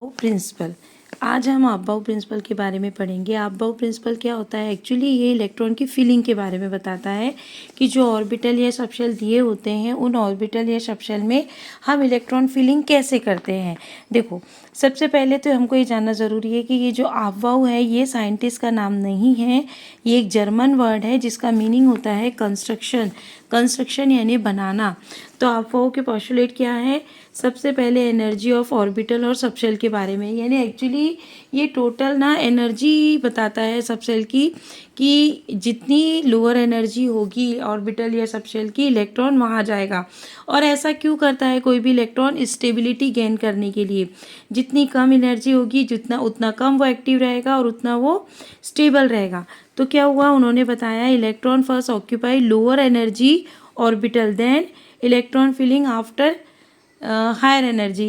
Principal. आज हम above principal के बारे में पढ़ेंगे। अबाव प्रिंसिपल क्या होता है? एक्चुअली ये इलेक्ट्रॉन की फिलिंग के बारे में बताता है कि जो ऑर्बिटल या सबशेल दिए होते हैं उन ऑर्बिटल या सबशेल में हम इलेक्ट्रॉन फिलिंग कैसे करते हैं। देखो, सबसे पहले तो हमको ये जानना ज़रूरी है कि ये जो अबाव है ये साइंटिस्ट का नाम नहीं है, ये एक जर्मन वर्ड है जिसका मीनिंग होता है कंस्ट्रक्शन। कंस्ट्रक्शन यानी बनाना। तो अबाव के पोस्टुलेट क्या है? सबसे पहले एनर्जी ऑफ ऑर्बिटल और सबशेल के बारे में, यानी एक्चुअली ये टोटल ना एनर्जी बताता है सबशेल की, कि जितनी लोअर एनर्जी होगी ऑर्बिटल या सबशेल की, इलेक्ट्रॉन वहाँ जाएगा। और ऐसा क्यों करता है कोई भी इलेक्ट्रॉन? स्टेबिलिटी गेन करने के लिए। जितनी कम एनर्जी होगी जितना उतना कम वो एक्टिव रहेगा और उतना वो स्टेबल रहेगा। तो क्या हुआ, उन्होंने बताया electron first occupy lower energy orbital, then electron filling after higher energy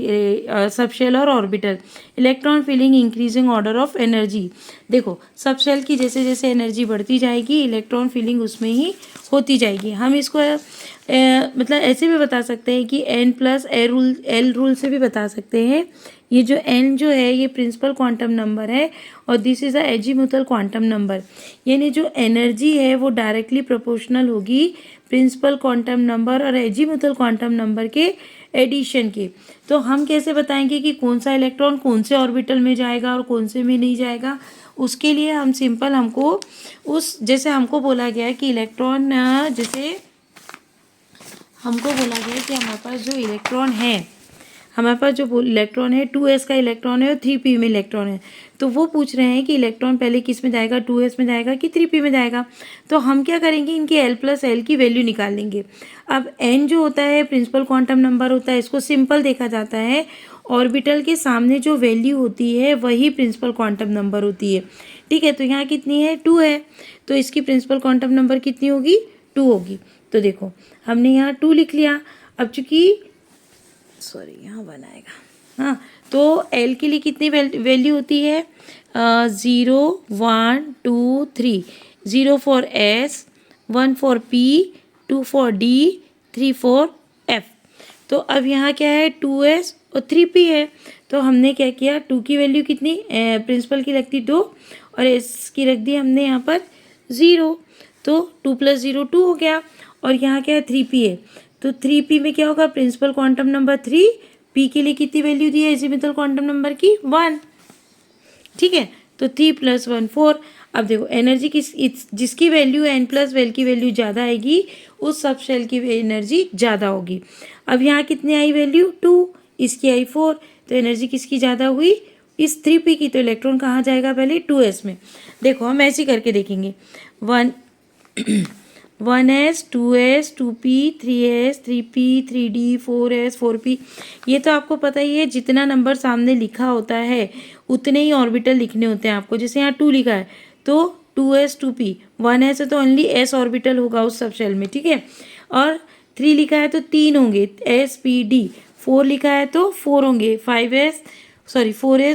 subshell और orbital, electron filling increasing order of energy. देखो, सबशेल की जैसे जैसे एनर्जी बढ़ती जाएगी इलेक्ट्रॉन फिलिंग उसमें ही होती जाएगी। हम इसको मतलब ऐसे भी बता सकते हैं कि n प्लस एल रूल से भी बता सकते हैं। ये जो n जो है ये प्रिंसिपल क्वांटम नंबर है और this is a azimuthal quantum number, यानी जो एनर्जी है वो डायरेक्टली प्रोपोर्शनल होगी प्रिंसिपल क्वांटम नंबर और एजीमुथल क्वांटम नंबर के एडिशन के। तो हम कैसे बताएंगे कि कौन सा इलेक्ट्रॉन कौन से ऑर्बिटल में जाएगा और कौन से में नहीं जाएगा? उसके लिए हम सिंपल, हमको जैसे हमको बोला गया कि इलेक्ट्रॉन, जैसे हमको बोला गया कि हमारे पास जो इलेक्ट्रॉन है, हमारे पास जो इलेक्ट्रॉन है 2s का इलेक्ट्रॉन है और 3p में इलेक्ट्रॉन है। तो वो पूछ रहे हैं कि इलेक्ट्रॉन पहले किस में जाएगा, 2s में जाएगा कि 3p में जाएगा। तो हम क्या करेंगे, इनकी l प्लस एल की वैल्यू निकाल लेंगे। अब n जो होता है प्रिंसिपल क्वांटम नंबर होता है, इसको सिंपल देखा जाता है, ऑर्बिटल के सामने जो वैल्यू होती है वही प्रिंसिपल क्वांटम नंबर होती है। ठीक है, तो यहाँ कितनी है? 2 है, तो इसकी प्रिंसिपल क्वांटम नंबर कितनी होगी? 2 होगी। तो देखो, हमने यहाँ 2 लिख लिया। अब चूंकि यहाँ बनाएगा, हाँ, तो L के लिए कितनी वैल्यू होती है? 0 1 2 3, 0 for S, 1 for P, 2 for D, 3 for F। तो अब यहाँ क्या है? 2S और 3P है। तो हमने क्या किया, 2 की वैल्यू कितनी प्रिंसिपल की रख दी 2 और S की रख दी हमने यहाँ पर 0। तो 2 + 0 2 हो गया। और यहाँ क्या है? 3P है। तो 3P में क्या होगा? प्रिंसिपल क्वांटम नंबर 3, P के लिए कितनी वैल्यू दी है एजीमुथल क्वांटम नंबर की? 1। ठीक है, तो 3 + 1 4। अब देखो, एनर्जी जिसकी वैल्यू n प्लस वेल की वैल्यू ज़्यादा आएगी उस सबशेल की एनर्जी ज़्यादा होगी। अब यहाँ कितनी आई वैल्यू? 2, इसकी आई 4। तो एनर्जी किसकी ज़्यादा हुई? इस 3p की। तो इलेक्ट्रॉन कहाँ जाएगा? पहले 2s में। देखो, हम ऐसे करके देखेंगे, 1s 2s 2p 3s 3p 3d 4s 4p। ये तो आपको पता ही है, जितना नंबर सामने लिखा होता है उतने ही ऑर्बिटल लिखने होते हैं आपको। जैसे यहाँ 2 लिखा है तो 2s 2p, 1s है तो ओनली s ऑर्बिटल होगा उस सबशेल में। ठीक है, और 3 लिखा है तो 3 होंगे s p d, 4 लिखा है तो 4 होंगे 4s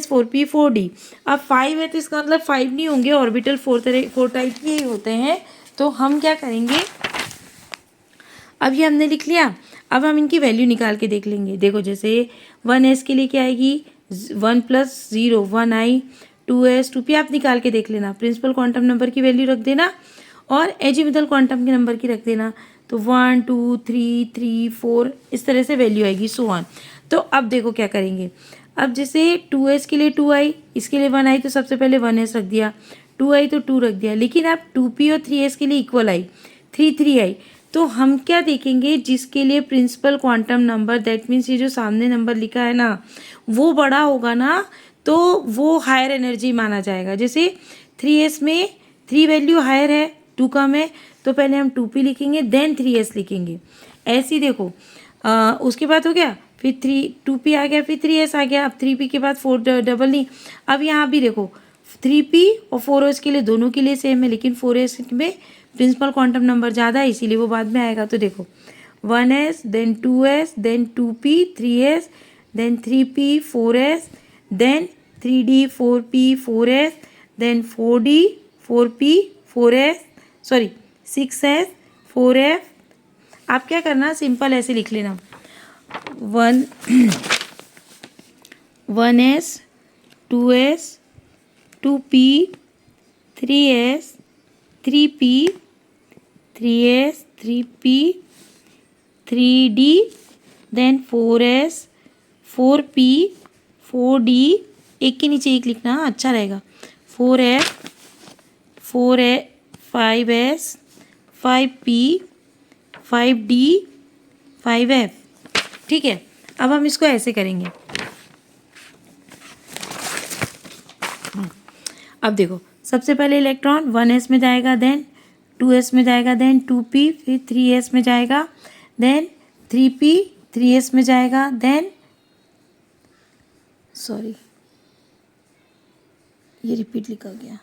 4p 4d। अब 5 है तो इसका मतलब 5 नहीं होंगे, ऑर्बिटल 4 टाइप के ही होते हैं। तो हम क्या करेंगे, अब ये हमने लिख लिया, अब हम इनकी वैल्यू निकाल के देख लेंगे। देखो, जैसे 1s के लिए क्या आएगी? 1 + 0 1 आई, 2s 2p आप निकाल के देख लेना, प्रिंसिपल क्वांटम नंबर की वैल्यू रख देना और एजीमुथल क्वांटम के नंबर की रख देना। तो 1 2 3 3 4 इस तरह से वैल्यू आएगी, सो ऑन। तो अब देखो क्या करेंगे, अब जैसे 2s के लिए 2 आई, इसके लिए 1 आई, तो सबसे पहले 1s रख दिया, 2 आई तो 2 रख दिया। लेकिन अब 2p और 3s के लिए इक्वल आई, 3 आई। तो हम क्या देखेंगे, जिसके लिए principal quantum number, that means ये जो सामने नंबर लिखा है ना वो बड़ा होगा ना, तो वो हायर एनर्जी माना जाएगा। जैसे 3s में 3 वैल्यू हायर है, 2 कम है, तो पहले हम 2p लिखेंगे देन 3s लिखेंगे। ऐसे ही देखो, उसके बाद हो गया, फिर 2p आ गया, फिर 3s आ गया। अब 3p के बाद 4 डबल नहीं। अब यहाँ भी देखो, 3p और 4s के लिए दोनों के लिए सेम है, लेकिन 4s में प्रिंसिपल क्वांटम नंबर ज़्यादा है इसीलिए वो बाद में आएगा। तो देखो, 1s then 2s then 2p 3s then 3p 4s then 3d 4p 4s then 4d 4p 4s 6s 4f। आप क्या करना, सिंपल ऐसे लिख लेना, 1s 2s 2p 3s 3p 3s 3p 3d then 4s 4p 4d, एक के नीचे एक लिखना अच्छा रहेगा, 4f 4a 5s 5p 5d 5f। ठीक है, अब हम इसको ऐसे करेंगे। अब देखो, सबसे पहले इलेक्ट्रॉन 1s में जाएगा, देन 2s में जाएगा, देन 2p, फिर 3s में जाएगा, देन 3p 3s में जाएगा, देन सॉरी ये रिपीट लिखा गया।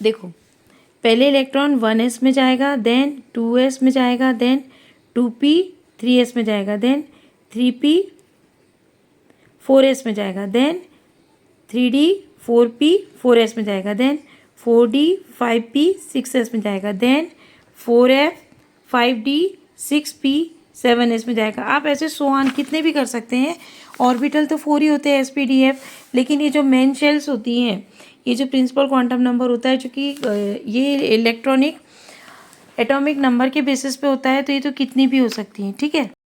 देखो, पहले इलेक्ट्रॉन 1s में जाएगा, देन 2s में जाएगा, देन 2p 3s में जाएगा, देन 3p 4s में जाएगा, देन 3d 4p 4s में जाएगा, देन 4d 5p 6s में जाएगा, then 4f 5d 6p 7s में जाएगा। आप ऐसे सोहान कितने भी कर सकते हैं। ऑर्बिटल तो 4 ही होते हैं sp-df, लेकिन ये जो मेन शेल्स होती हैं, ये जो प्रिंसिपल क्वांटम नंबर होता है, जो कि ये इलेक्ट्रॉनिक एटॉमिक नंबर के बेसिस पे होता है, तो ये तो कितनी भी हो सकती हैं। ठीक है।